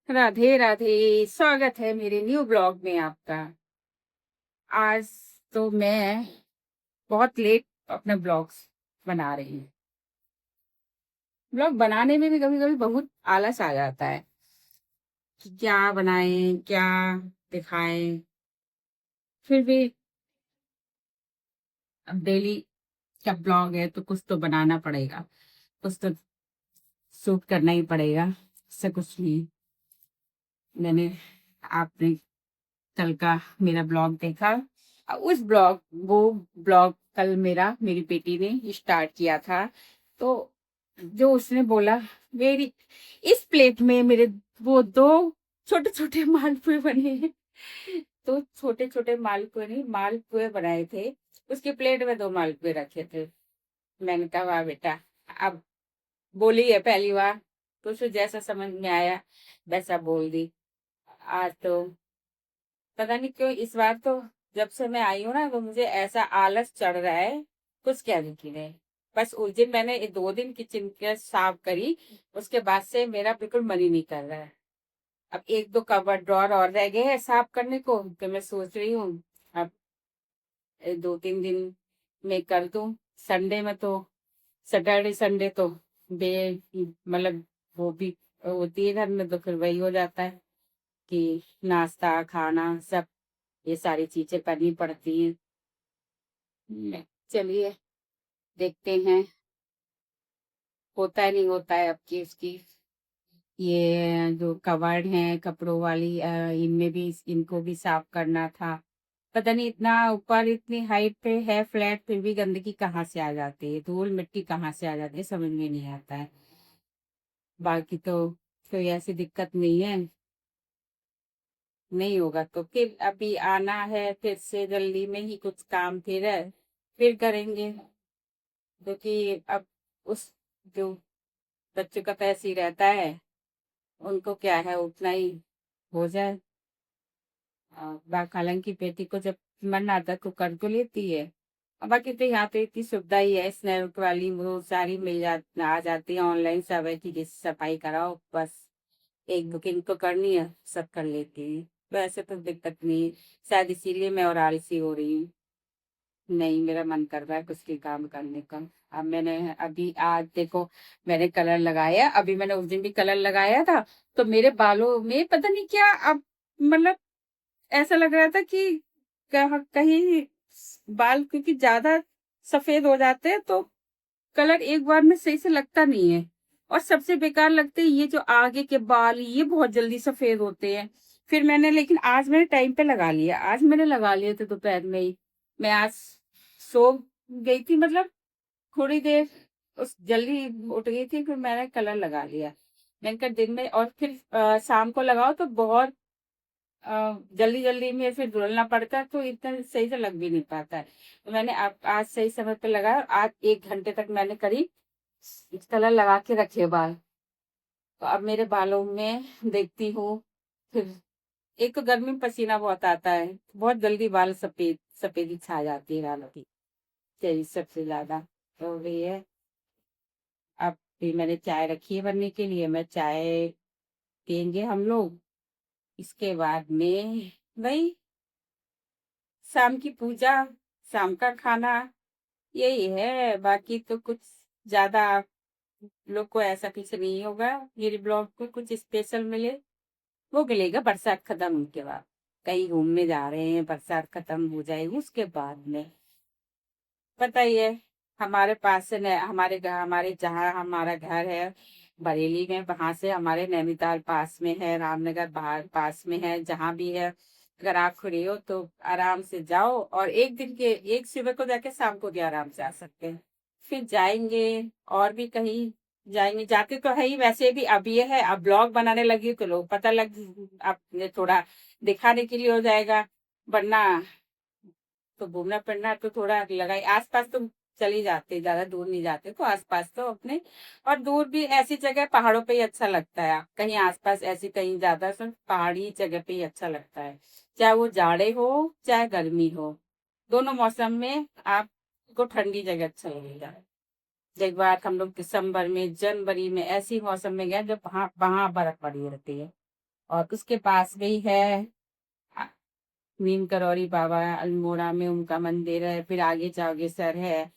राधे राधे। स्वागत है मेरे न्यू ब्लॉग में आपका। आज तो मैं बहुत लेट अपना ब्लॉग्स बना रही हूँ। ब्लॉग बनाने में भी कभी कभी बहुत आलस आ जाता है कि क्या बनाएं, क्या दिखाएं। फिर भी अब डेली का ब्लॉग है तो कुछ तो बनाना पड़ेगा, कुछ तो शूट करना ही पड़ेगा। इससे कुछ नहीं। मैंने आपने कल का मेरा ब्लॉग देखा। उस ब्लॉग वो ब्लॉग कल मेरी बेटी ने स्टार्ट किया था। तो जो उसने बोला, मेरी इस प्लेट में मेरे वो दो छोटे छोटे मालपुए बने हैं। तो छोटे छोटे मालपुए बनाए थे। उसकी प्लेट में दो मालपुए रखे थे। मैंने कहा वाह बेटा, अब बोली है पहली बार तो उसे जैसा समझ में आया वैसा बोल दी। आज तो पता नहीं क्यों इस बार तो जब से मैं आई हूँ ना तो मुझे ऐसा आलस चढ़ रहा है, कुछ कहने की नहीं। बस उस दिन मैंने ये 2 दिन किचन के साफ करी, उसके बाद से मेरा बिल्कुल मन ही नहीं कर रहा है। अब एक दो कबर्ड ड्रॉर और रह गए हैं साफ करने को, तो मैं सोच रही हूँ अब 2-3 दिन में कर दूं। संडे में तो सैटरडे संडे तो बे मतलब वो भी होती है घर में, तो फिर वही हो जाता है कि नाश्ता खाना सब ये सारी चीजें करनी पड़ती हैं। चलिए देखते हैं होता है नहीं होता है अब की उसकी। ये जो कवर्ड है कपड़ों वाली, इनमें भी इनको भी साफ करना था। पता नहीं इतना ऊपर इतनी हाइट पे है फ्लैट, फिर भी गंदगी कहाँ से आ जाती है, धूल मिट्टी कहाँ से आ जाती है, समझ में नहीं आता है। बाकी तो कोई ऐसी दिक्कत नहीं है। नहीं होगा तो फिर अभी आना है, फिर से जल्दी में ही कुछ काम फिर है, फिर करेंगे। क्योंकि अब उस जो बच्चों का तो ऐसे ही रहता है, उनको क्या है उतना ही हो जाए। खालन की बेटी को जब मन आता है तो कर तो लेती है। और बाकी तो यहाँ तो इतनी सुविधा ही है, स्नैप वाली वो सारी आ जाती है ऑनलाइन, सब है कि जैसे सफाई कराओ बस एक बुकिंग तो करनी है, सब कर लेती है। वैसे तो दिक्कत नहीं। शायद इसीलिए मैं और आलसी हो रही हूँ। नहीं, मेरा मन कर रहा है कुछ भी काम करने का। अब मैंने अभी आज देखो, मैंने कलर लगाया, अभी मैंने उस दिन भी कलर लगाया था। तो मेरे बालों में पता नहीं क्या अब मतलब ऐसा लग रहा था कि कहीं बाल क्योंकि ज्यादा सफेद हो जाते हैं तो कलर एक बार में सही से लगता नहीं है। और सबसे बेकार लगते हैं ये जो आगे के बाल, ये बहुत जल्दी सफेद होते हैं। फिर मैंने लेकिन आज मैंने टाइम पे लगा लिया, आज मैंने लगा लिए थे दोपहर में ही। मैं आज सो गई थी, मतलब थोड़ी देर उस जल्दी उठ गई थी, फिर मैंने कलर लगा लिया। मैंने कहा दिन में और फिर शाम को लगाओ तो बहुत जल्दी जल्दी में फिर धुलना पड़ता है तो इतना सही से लग भी नहीं पाता है। तो मैंने आज सही समय पे लगाया और आज 1 घंटे तक मैंने करीब कलर लगा के रखे बाल। तो अब मेरे बालों में देखती हूँ फिर, एक तो गर्मी में पसीना बहुत आता है, बहुत जल्दी बाल सफेदी छा जाती है बालों की, तेजी सबसे ज्यादा। तो वही है। अब फिर मैंने चाय रखी है बनने के लिए, मैं चाय पियेंगे हम लोग। इसके बाद में वही शाम की पूजा, शाम का खाना, यही है। बाकी तो कुछ ज्यादा लोग को ऐसा कुछ नहीं होगा। मेरे ब्लॉग को कुछ स्पेशल मिले वो मिलेगा बरसात खत्म के बाद। कहीं घूमने जा रहे हैं, बरसात खत्म हो जाएगी उसके बाद में। पता ही है हमारे पास से हमारे घर, हमारे जहाँ हमारा घर है बरेली में, वहां से हमारे नैनीताल पास में है, रामनगर बाहर पास में है, जहाँ भी है। अगर आप फ्री हो तो आराम से जाओ, और एक दिन के एक सुबह को जाके शाम को भी आराम से आ सकते हैं। फिर जाएंगे और भी कहीं जाएंगे, जाते तो है ही वैसे भी। अब ये है अब ब्लॉग बनाने लगी तो लोग पता लग, अब ये थोड़ा दिखाने के लिए हो जाएगा। वरना तो घूमना फिरना तो थोड़ा लगाई आसपास तो चली जाते, ज्यादा दूर नहीं जाते तो आसपास तो अपने। और दूर भी ऐसी जगह पहाड़ों पे ही अच्छा लगता है, कहीं आसपास ऐसी कहीं ज्यादा सिर्फ पहाड़ी जगह पे ही अच्छा लगता है। चाहे वो जाड़े हो चाहे गर्मी हो, दोनों मौसम में आपको ठंडी जगह अच्छा लगेगा। एक बार हम लोग दिसंबर में जनवरी में ऐसी मौसम में गए जब वहाँ वहाँ बर्फ पड़ी रहती है। और उसके पास में ही है अ, नीम करौरी बाबा, अल्मोड़ा में उनका मंदिर है। फिर आगे जाओगे सर है,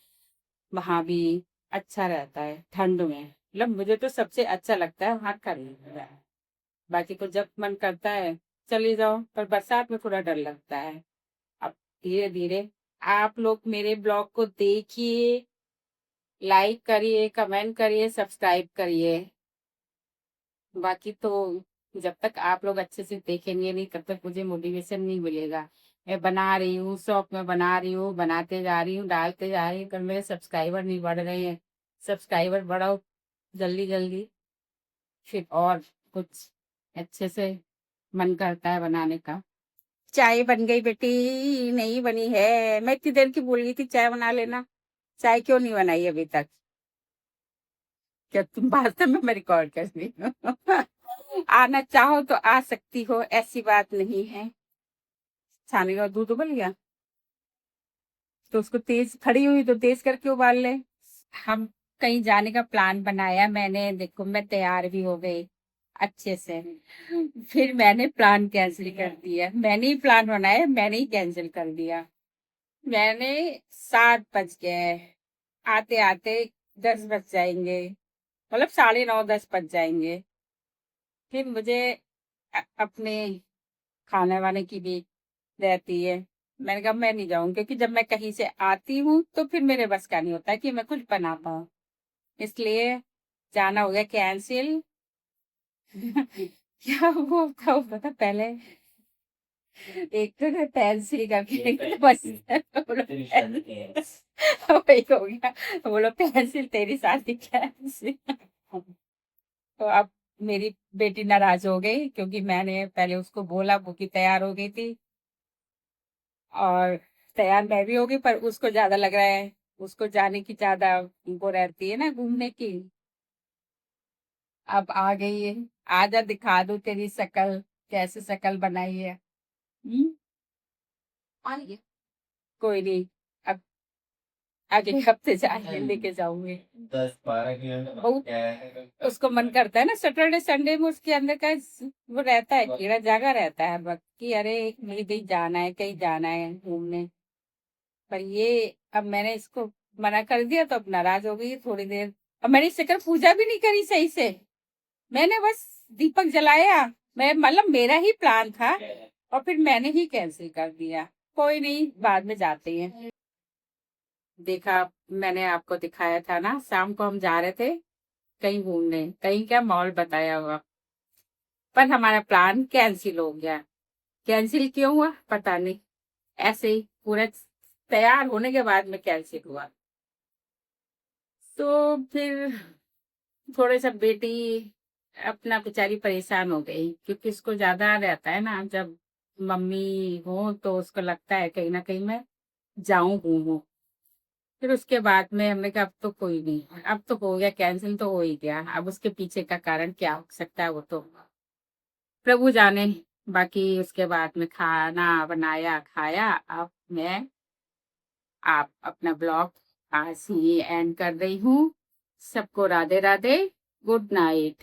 वहां भी अच्छा रहता है ठंड में। मतलब मुझे तो सबसे अच्छा लगता है वहां का रहना। बाकी तो जब मन करता है चले जाओ, पर बरसात में थोड़ा डर लगता है। अब धीरे धीरे आप लोग मेरे ब्लॉग को देखिए, लाइक करिए, कमेंट करिए, सब्सक्राइब करिए। बाकी तो जब तक आप लोग अच्छे से देखेंगे नहीं तब तक मुझे मोटिवेशन नहीं मिलेगा। मैं बना रही हूँ, शौक में बना रही हूँ, बनाते जा रही हूँ, डालते जा रही हूँ, पर मेरे सब्सक्राइबर नहीं बढ़ रहे हैं। सब्सक्राइबर बढ़ाओ जल्दी जल्दी, फिर और कुछ अच्छे से मन करता है बनाने का। चाय बन गई बेटी, नहीं बनी है। मैं इतनी देर की बोल रही थी चाय बना लेना, चाय क्यों नहीं बनाई अभी तक? क्या तुम वास्तव में मैं रिकॉर्ड कर रही हूँ? आना चाहो तो आ सकती हो, ऐसी बात नहीं है। छाने का दूध उबल गया तो उसको तेज, खड़ी हुई तो तेज करके उबाल ले। हम कहीं जाने का प्लान बनाया मैंने, देखो मैं तैयार भी हो गई अच्छे से, फिर मैंने प्लान कैंसिल कर दिया। मैंने ही प्लान बनाया, मैंने ही कैंसिल कर दिया। मैंने 7 बज गए, आते आते 10 बज जाएंगे, मतलब 9:30 10 बज जाएंगे। फिर मुझे अपने खाने वाने की भी रहती है। मैंने कहा मैं नहीं जाऊंगी, क्योंकि जब मैं कहीं से आती हूँ तो फिर मेरे बस का नहीं होता कि मैं कुछ बना पाऊँ, इसलिए जाना हो गया कैंसिल। क्या वो था पता पहले, एक तो ना पेंसिल करके बस वही हो गया, बोलो पेंसिल तेरी शादी कैंसिल। तो अब मेरी बेटी नाराज हो गई, क्योंकि मैंने पहले उसको बोला, वो की तैयार हो गई थी और तैयार मैं भी हो गई, पर उसको ज्यादा लग रहा है, उसको जाने की ज्यादा वो रहती है ना घूमने की। अब आ गई है, आजा दिखा दो तेरी शक्ल, कैसे शक्ल बनाई है। हम्म। आ गई है। कोई नहीं, अब अगले हफ्ते जाके लेके जाऊंगी। 10 12 किलो बहुत उसको मन करता है ना, सैटरडे संडे में उसके अंदर का वो रहता है, कीड़ा जागा रहता है वक्त कि अरे मुझे कहीं जाना है, कहीं जाना है घूमने। पर ये अब मैंने इसको मना कर दिया तो अब नाराज हो गई थोड़ी देर। अब मैंने शक्कर पूजा भी नहीं करी सही से, मैंने बस दीपक जलाया। मैं मतलब मेरा ही प्लान था और फिर मैंने ही कैंसिल कर दिया। कोई नहीं, बाद में जाते हैं। देखा, मैंने आपको दिखाया था ना, शाम को हम जा रहे थे कहीं घूमने, कहीं क्या मॉल बताया हुआ, पर हमारा प्लान कैंसिल हो गया। कैंसिल क्यों हुआ पता नहीं, ऐसे ही पूरा तैयार होने के बाद में कैंसिल हुआ। तो फिर थोड़े सा बेटी अपना बेचारी परेशान हो गई, क्योंकि उसको ज्यादा रहता है ना, जब मम्मी हो तो उसको लगता है कहीं ना कहीं मैं जाऊं घूमूं। फिर उसके बाद में हमने कहा अब तो कोई नहीं, अब तो हो गया कैंसिल, तो हो ही गया, अब उसके पीछे का कारण क्या हो सकता है वो तो प्रभु जाने। बाकी उसके बाद में खाना बनाया, खाया। अब मैं आप अपना ब्लॉग आज ही एंड कर रही हूँ। सबको राधे राधे, गुड नाइट।